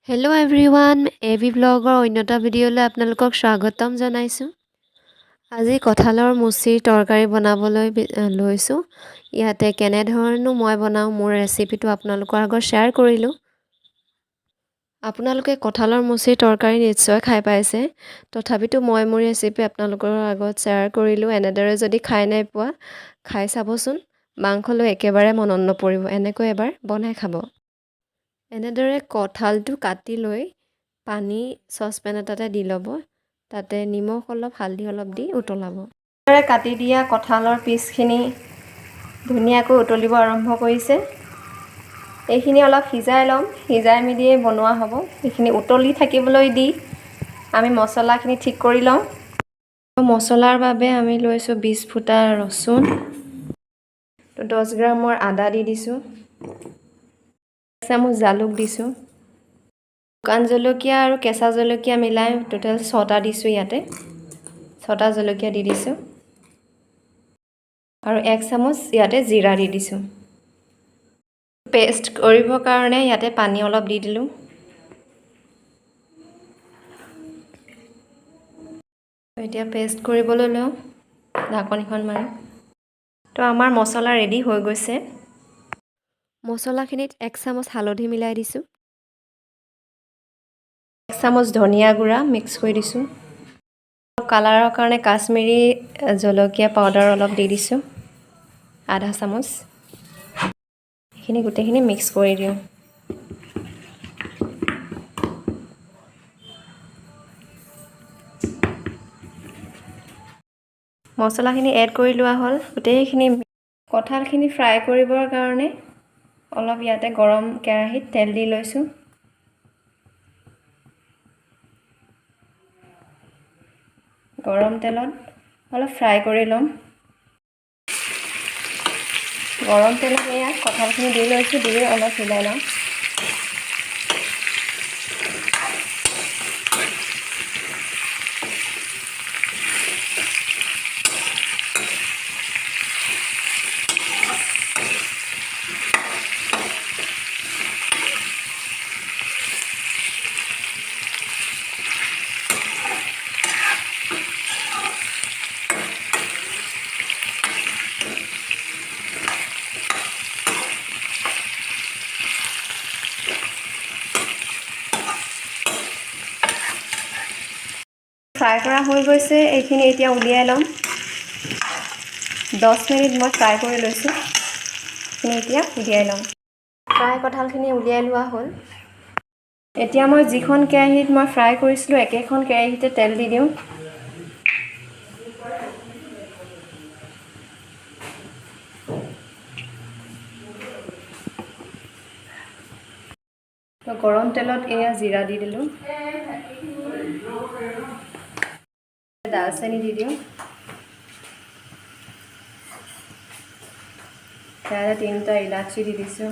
Hello' everyone AB ব্লগৰ অন্য এটা ভিডিঅ'লৈ আপোনালোকক স্বাগতম জনাইছোঁ। আজি কঁঠালৰ মুচিৰ তৰকাৰী বনাবলৈ লৈছোঁ। ইয়াতে কেনেধৰণে মই বনাওঁ মোৰ ৰেচিপিটো আপোনালোকৰ আগত শ্বেয়াৰ কৰিলোঁ। আপোনালোকে কঁঠালৰ মুচিৰ তৰকাৰী নিশ্চয় খাই পাইছে, তথাপিতো মই মোৰ ৰেচিপি আপোনালোকৰ আগত শ্বেয়াৰ কৰিলোঁ। এনেদৰে যদি খাই নাই পোৱা খাই চাবচোন, মাংসলৈ একেবাৰে মনত নপৰিব। এনেকৈ এবাৰ বনাই খাব। এনেদৰে কঁঠালটো কাটি লৈ পানী চচপেন এটাতে দি ল'ব। তাতে নিমখ অলপ হালধি অলপ দি উতলাব। এনেদৰে কাটি দিয়া কঁঠালৰ পিচখিনি ধুনীয়াকৈ উতলিব আৰম্ভ কৰিছে। এইখিনি অলপ সিজাই ল'ম, সিজাই মেলিয়ে বনোৱা হ'ব। এইখিনি উতলি থাকিবলৈ দি আমি মছলাখিনি ঠিক কৰি লওঁ। মছলাৰ বাবে আমি লৈছোঁ 20 ফুটা ৰচুন, 10 গ্ৰামৰ আদা দি দিছোঁ, 1 চামুচ জালুক দিছোঁ, শুকান জলকীয়া আৰু কেঁচা জলকীয়া মিলাই টোটেল 6টা দিছোঁ। ইয়াতে 6টা জলকীয়া দি দিছোঁ আৰু 1 চামুচ ইয়াতে জিৰা দি দিছোঁ। পেষ্ট কৰিবৰ কাৰণে ইয়াতে পানী অলপ দি দিলোঁ। এতিয়া পেষ্ট কৰিবলৈ লওঁ, ঢাকনিখন মাৰি। তো আমাৰ মছলা ৰেডি হৈ গৈছে। মছলাখিনিত 1 চামুচ হালধি মিলাই দিছোঁ, 1 চামুচ ধনিয়া গুড়া মিক্স কৰি দিছোঁ, কালাৰৰ কাৰণে কাশ্মীৰী জলকীয়া পাউডাৰ অলপ দি দিছোঁ, আধা চামুচ। এইখিনি গোটেইখিনি মিক্স কৰি দিওঁ। মছলাখিনি এড কৰি লোৱা হ'ল। গোটেইখিনি কঁঠালখিনি ফ্ৰাই কৰিবৰ কাৰণে অলপ ইয়াতে গৰম কেৰাহীত তেল দি লৈছোঁ। গৰম তেলত অলপ ফ্ৰাই কৰি ল'ম। গৰম তেলত এয়া কঁঠালখিনি দি লৈছোঁ, দি অলপ হিলাই লওঁ। ফ্ৰাই কৰা হৈ গৈছে। এইখিনি এতিয়া উলিয়াই ল'ম। 10 মিনিট মই ফ্ৰাই কৰি লৈছোঁ। এইখিনি এতিয়া উলিয়াই ল'ম। ফ্ৰাই কঁঠালখিনি উলিয়াই লোৱা হ'ল। এতিয়া মই যিখন কেৰাহীত মই ফ্ৰাই কৰিছিলোঁ একেখন কেৰাহীতে তেল দি দিওঁ। গৰম তেলত এয়া জিৰা দি দিলোঁ, দালচেনি দি দিওঁ, ইয়াতে 3টা ইলাচি দি দিছোঁ,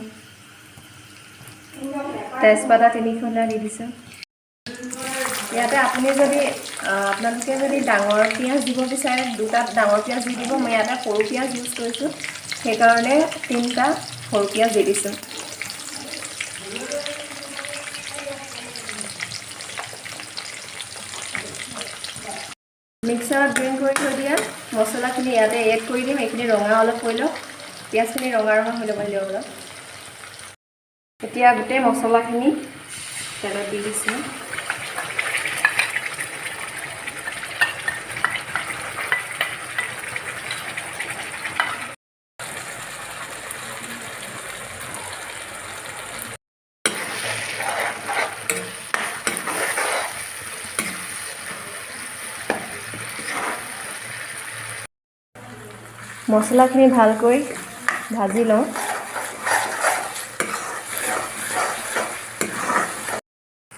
তেজপাতা 3খলা দি দিছোঁ। ইয়াতে আপোনালোকে যদি ডাঙৰ পিঁয়াজ দিব বিচাৰে 2টা ডাঙৰ পিঁয়াজ দি দিব। মই ইয়াতে সৰু পিঁয়াজ ইউজ কৰিছোঁ, সেইকাৰণে 3টা সৰু পিঁয়াজ দি দিছোঁ। মিক্সাৰত গ্ৰাইণ্ড কৰি থৈ দিয়া মছলাখিনি ইয়াতে এড কৰি দিম। এইখিনি ৰঙা অলপ হৈ লওক, পিঁয়াজখিনি ৰঙা ৰঙা হৈ ল'ব লাগিব অলপ। এতিয়া গোটেই মছলাখিনি তেলত দি দিছোঁ। মছলাখিনি ভালকৈ ভাজি লওঁ।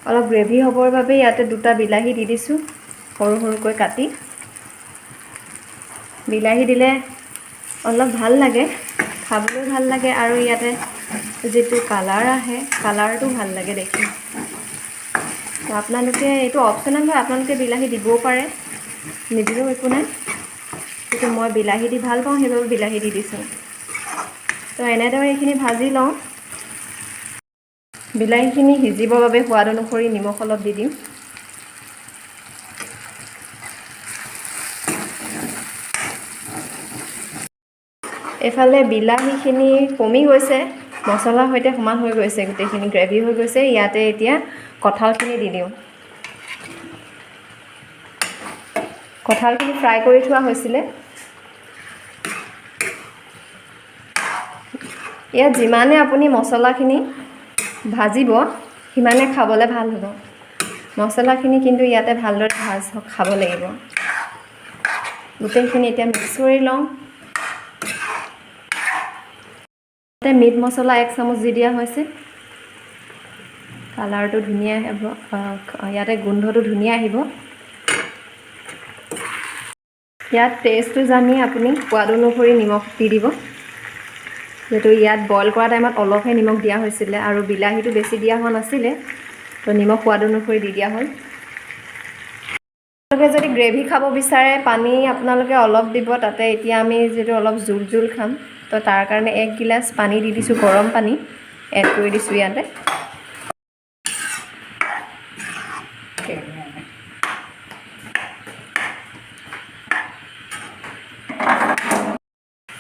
অলপ গ্ৰেভি হ'বৰ বাবে ইয়াতে 2টা বিলাহী দি দিছোঁ, সৰু সৰুকৈ কাটি। বিলাহী দিলে অলপ ভাল লাগে, খাবলৈ ভাল লাগে, আৰু ইয়াতে যিটো কালাৰ আহে কালাৰটো ভাল লাগে দেখি। আপোনালোকে এইটো অপশ্যনেল হয়, আপোনালোকে বিলাহী দিবও পাৰে, নিদিলেও একো নাই। কিন্তু মই বিলাহী দি ভাল পাওঁ, সেইবাবে বিলাহী দি দিছোঁ। তো এনেদৰে এইখিনি ভাজি লওঁ। বিলাহীখিনি সিজিবৰ বাবে সোৱাদ অনুসৰি নিমখ অলপ দি দিম। এফালে বিলাহীখিনি কমি গৈছে, মছলাৰ সৈতে সমান হৈ গৈছে, গোটেইখিনি গ্ৰেভি হৈ গৈছে। ইয়াতে এতিয়া কঁঠালখিনি দি দিওঁ। কঁঠালখিনি ফ্ৰাই কৰি থোৱা হৈছিলে। ইয়াত যিমানে আপুনি মছলাখিনি ভাজিব সিমানে খাবলৈ ভাল হ'ব। মছলাখিনি কিন্তু ইয়াতে ভালদৰে খাব লাগিব। গোটেইখিনি এতিয়া মিক্স কৰি লওঁ। ইয়াতে মিট মছলা 1 চামুচ দি দিয়া হৈছে। কালাৰটো ধুনীয়া আহিব, ইয়াতে গোন্ধটো ধুনীয়া আহিব। ইয়াত টেষ্টটো জানি আপুনি সোৱাদ অনুসৰি নিমখ দি দিব। যিহেতু ইয়াত বইল কৰা টাইমত অলপহে নিমখ দিয়া হৈছিলে আৰু বিলাহীটো বেছি দিয়া হোৱা নাছিলে, তো নিমখ সোৱাদ অনুসৰি দি দিয়া হ'ল। আপোনালোকে যদি গ্ৰেভি খাব বিচাৰে পানী আপোনালোকে অলপ দিব। তাতে এতিয়া আমি যিহেতু অলপ জোল খাম, তো তাৰ কাৰণে 1 গিলাচ পানী দি দিছোঁ, গৰম পানী এড কৰি দিছোঁ ইয়াতে।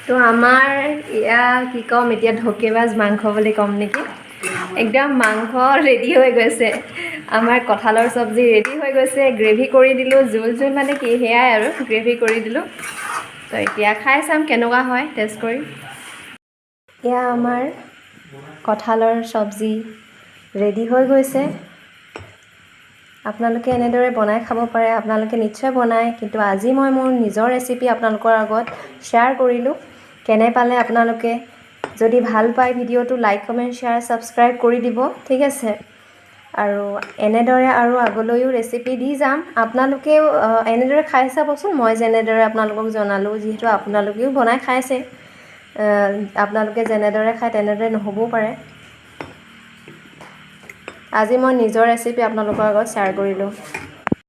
তো আমাৰ কি ক'ম এতিয়া, ধকেবাজ মাংস বুলি ক'ম নেকি। একদম মাংস ৰেডি হৈ গৈছে। আমাৰ কঁঠালৰ চব্জি ৰেডি হৈ গৈছে। গ্ৰেভি কৰি দিলোঁ, জোল মানে কি সেয়াই আৰু গ্ৰেভি কৰি দিলোঁ। তো এতিয়া খাই চাম কেনেকুৱা হয় টেষ্ট কৰি। এয়া আমাৰ কঁঠালৰ চব্জি ৰেডি হৈ গৈছে। আপোনালোকে এনেদৰে বনাই খাব পাৰে। আপোনালোকে নিশ্চয় বনায়, কিন্তু আজি মই মোৰ নিজৰ ৰেচিপি আপোনালোকৰ আগত শ্বেয়াৰ কৰিলোঁ। কেনে পালে আপোনালোকে? যদি ভাল পায় ভিডিঅ'টো লাইক, কমেণ্ট, শ্বেয়াৰ, ছাবস্ক্ৰাইব কৰি দিব, ঠিক আছে? আৰু এনেদৰে আৰু আগলৈও ৰেচিপি দি যাম। আপোনালোকেও এনেদৰে খাই চাবচোন, মই যেনেদৰে আপোনালোকক জনালোঁ। যিহেতু আপোনালোকেও বনাই খাইছে, আপোনালোকে যেনেদৰে খায় তেনেদৰে নহ'বও পাৰে। আজি মই নিজৰ ৰেচিপি আপোনালোকৰ আগত শ্বেয়াৰ কৰিলোঁ।